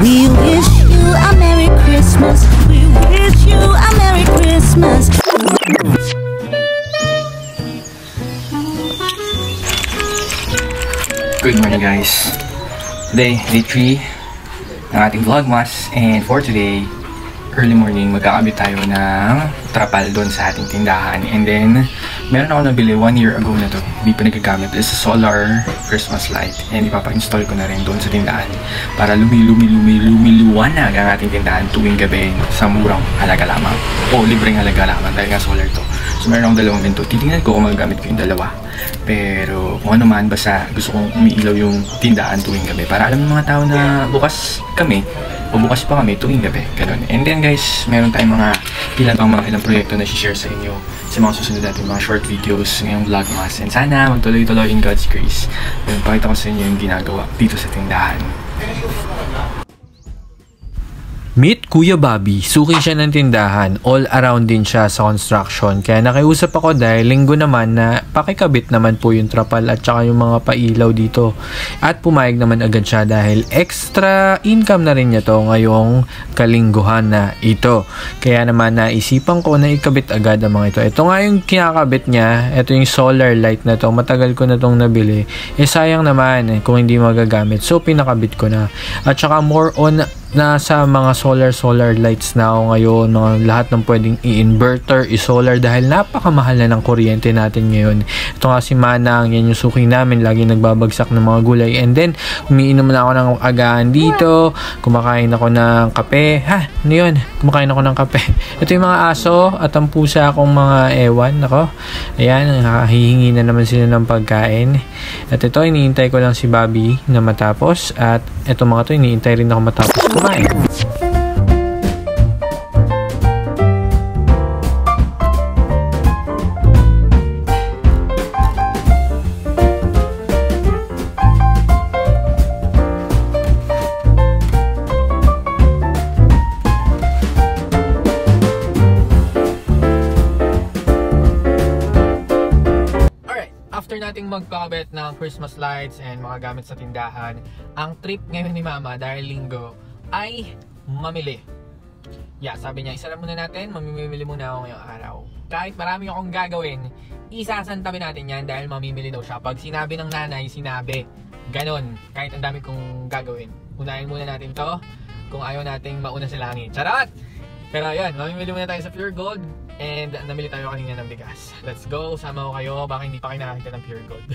We wish you a Merry Christmas. We wish you a Merry Christmas. Good morning guys. Today, day 3 ng ating vlogmas, and for today, early morning, magkakabit tayo ng trapal doon sa ating tindahan. And then, meron ako nabili 1 year ago na to. Hindi pa nagagamit. It's a solar Christmas light. And ipapa-install ko na rin doon sa tindahan para lumiliwanag ang ating tindahan tuwing gabi sa murang halaga lamang. O libreng halaga lamang dahil nga solar to. So meron akong dalawang ganito. Titingnan ko kung magagamit ko yung dalawa. Pero kung ano man, basta gusto kong umiilaw yung tindahan tuwing gabi para alam ng mga tao na bukas kami o bukas pa kami tuwing gabi. Ganun. And then guys, meron tayong ilang proyekto na share sa inyo sa mga susunod natin mga short videos ngayong vlogmas. And sana magtuloy-tuloy in God's grace. Then pakita ko sa inyo yung ginagawa dito sa tindahan. Meet Kuya Bobby, suki siya ng tindahan, all around din siya sa construction. Kaya nakiusap ako dahil linggo naman na pakikabit naman po yung trapal at saka yung mga pailaw dito. At pumayag naman agad siya dahil extra income na rin niya to ngayong kalingguhan na ito. Kaya naman naisipan ko na ikabit agad ang mga ito. Ito nga yung kinakabit niya, ito yung solar light na to. Matagal ko na tong nabili. Sayang naman kung hindi magagamit. So pinakabit ko na. At saka more on nasa mga solar lights na ako ngayon, mga lahat ng pwedeng i-inverter, i-solar dahil napakamahal na ng kuryente natin ngayon. Ito nga si Manang, yan yung suki namin, lagi nagbabagsak ng mga gulay. And then umiinom na ako ng agahan dito, kumakain ako ng kape. Ano yun? Kumakain ako ng kape. Ito yung mga aso at ang pusa akong mga ewan. Ako, ayan, hihingi na naman sila ng pagkain. At ito, iniintay ko lang si Bobby na matapos. At ito mga to, iniintay rin ako matapos kumain. After nating magpakabit ng Christmas lights and mga gamit sa tindahan, ang trip ngayon ni Mama dahil linggo ay mamili. Sabi niya, isara muna natin, mamimili muna ako ngayong araw. Kahit marami akong gagawin, isasantabi natin yan dahil mamimili daw siya. Pag sinabi ng nanay, sinabi. Ganon, kahit ang dami kong gagawin. Unahin muna natin to kung ayaw nating mauna sa langit. Charot! Pero ayun, mamimili muna tayo sa Pure Gold. And namili tayo kanina ng bigas. Let's go, sama ko kayo. Baka hindi pa kayo nakakita ng Pure Gold.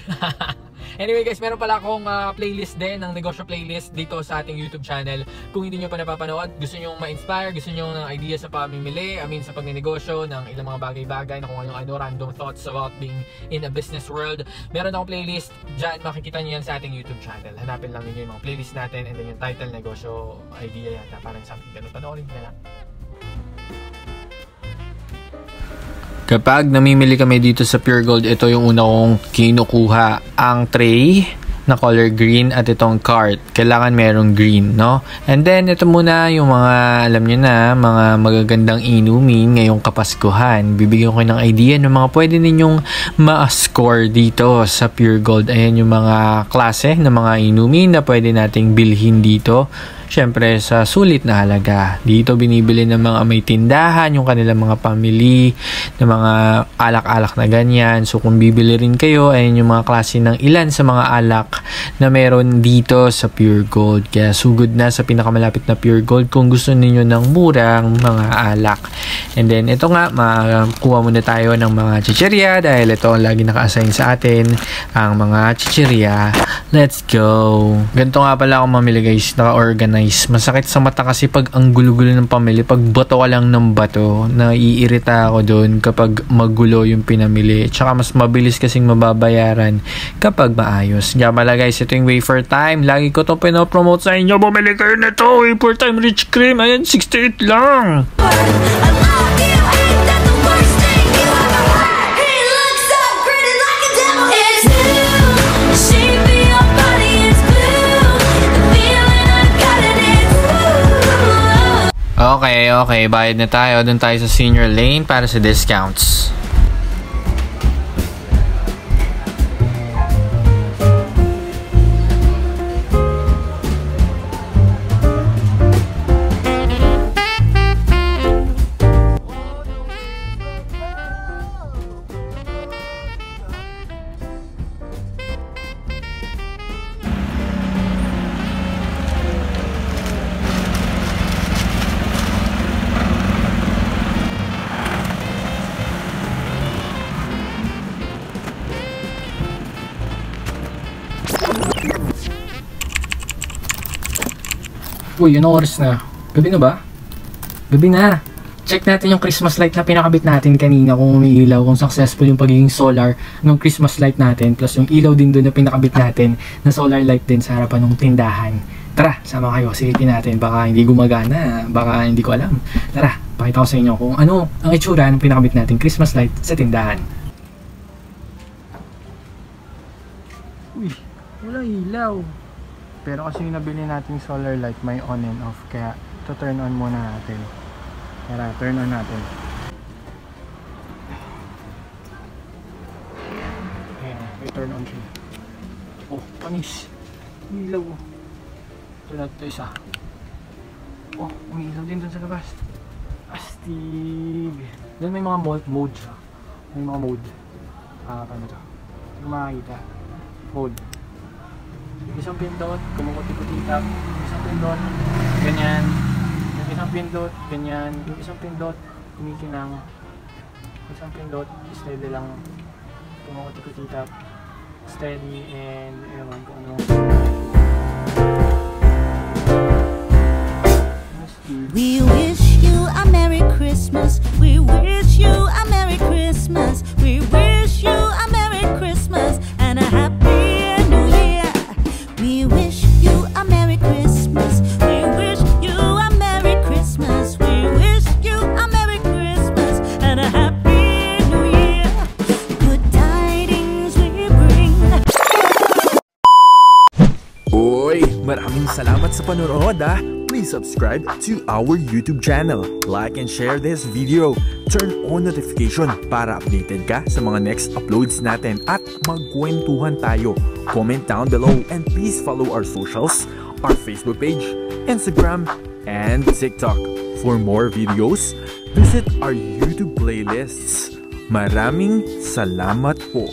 Anyway guys, meron pala akong playlist din, ng negosyo playlist dito sa ating YouTube channel. Kung hindi nyo pa napapanood, gusto nyo ma-inspire, gusto nyo ng idea sa pamimili, sa pagnenegosyo ng ilang mga bagay-bagay na kung ano random thoughts about being in a business world. Meron akong playlist dyan, makikita nyo yan sa ating YouTube channel. Hanapin lang ninyo yung mga playlist natin and then yung title, negosyo idea yata, parang something ganun. Panoorin nyo na lang. Kapag namimili kami dito sa Pure Gold, ito yung una kong kinukuha, ang tray na color green at itong cart. Kailangan merong green, no? And then, ito muna yung mga, alam nyo na, mga magagandang inumin ngayong Kapaskuhan. Bibigyan ko ng idea ng mga pwede ninyong ma-score dito sa Pure Gold. Ayan yung mga klase ng mga inumin na pwede nating bilhin dito. Siyempre, sa sulit na halaga. Dito binibili ng mga may tindahan, yung kanilang mga pamili, ng mga alak-alak na ganyan. So, kung bibili rin kayo, ayan yung mga klase ng ilan sa mga alak na meron dito sa Pure Gold. Kaya, sugod na sa pinakamalapit na Pure Gold kung gusto niyo ng murang mga alak. And then, ito nga, makuha muna tayo ng mga chichirya dahil ito ang lagi naka-assign sa atin, ang mga chichirya. Let's go! Ganito nga pala ako mamili guys, naka-organize. Masakit sa mata kasi pag ang gulo-gulo ng pamili, pag bato ka lang ng bato, naiirita ako doon kapag magulo yung pinamili. Tsaka mas mabilis kasing mababayaran kapag maayos. Kaya pala guys, ito yung wafer time. Lagi ko itong pinopromote sa inyo. Bumili kayo na ito. Wafer time rich cream. Ayan, 68 lang. Okay, bayad na tayo. Doon tayo sa senior lane para sa discounts. Uy, anong oras na? Gabi na ba? Gabi na. Check natin yung Christmas light na pinakabit natin kanina kung umiilaw, kung successful yung pagiging solar ng Christmas light natin, plus yung ilaw din doon na pinakabit natin na solar light din sa harapan ng tindahan. Tara, sama kayo, silipin natin. Baka hindi gumagana, baka hindi ko alam. Tara, pakita ko sa inyo kung ano ang itsura ng pinakabit natin Christmas light sa tindahan. Uy, wala ilaw. Pero kasi yung nabili nating solar light may on and off, kaya ito turn on muna natin. Tara, turn on natin. Ayan, may turn on siya. Oh, panis. Umilaw. Ito na ito isa. Oh, umilaw din dun sa labas. Astig. Doon may mga mode siya. May mga mode. Paano ito? Hindi ko makakita. Mode. Yung isang pindot, kumukuti-kutitap. Yung isang pindot, ganyan. Yung isang pindot, ganyan. Yung isang pindot, kumikinang. Yung isang pindot, steady lang. Kumukuti-kutitap. Steady and ewan kung ano. We wish you a Merry Christmas. We wish you a Merry Christmas. We wish you a Merry Christmas and a Happy New Year. We wish you a Merry Christmas. We wish you a Merry Christmas. We wish you a Merry Christmas and a Happy New Year. Good tidings we bring. Uy, maraming salamat sa panonood ah! Please subscribe to our YouTube channel. Like and share this video. Turn on notification para updated ka sa mga next uploads natin at magkwentuhan tayo. Comment down below and please follow our socials, our Facebook page, Instagram, and TikTok. For more videos, visit our YouTube playlists. Maraming salamat po!